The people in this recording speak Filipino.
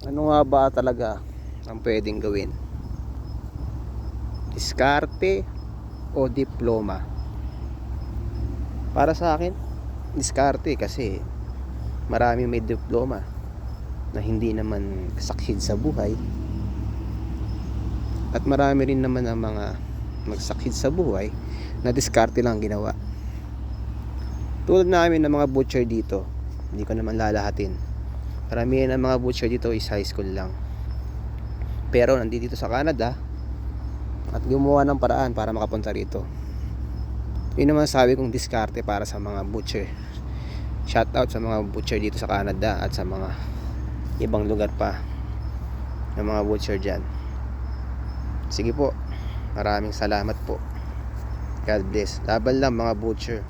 Ano nga ba talaga ang pwedeng gawin? Diskarte o diploma? Para sa akin, diskarte, kasi maraming may diploma na hindi naman succeed sa buhay, at marami rin naman ang mga mag-succeed sa buhay na diskarte lang ginawa. Tulad namin ng mga butcher dito, hindi ko naman lalahatin. Karamihan ng mga butcher dito is high school lang, pero nandito sa Canada at gumawa ng paraan para makapunta rito. Yun naman sabi kong diskarte para sa mga butcher. Shout out sa mga butcher dito sa Canada at sa mga ibang lugar pa ng mga butcher dyan. Sige po, maraming salamat po. God bless. Laban lang mga butcher.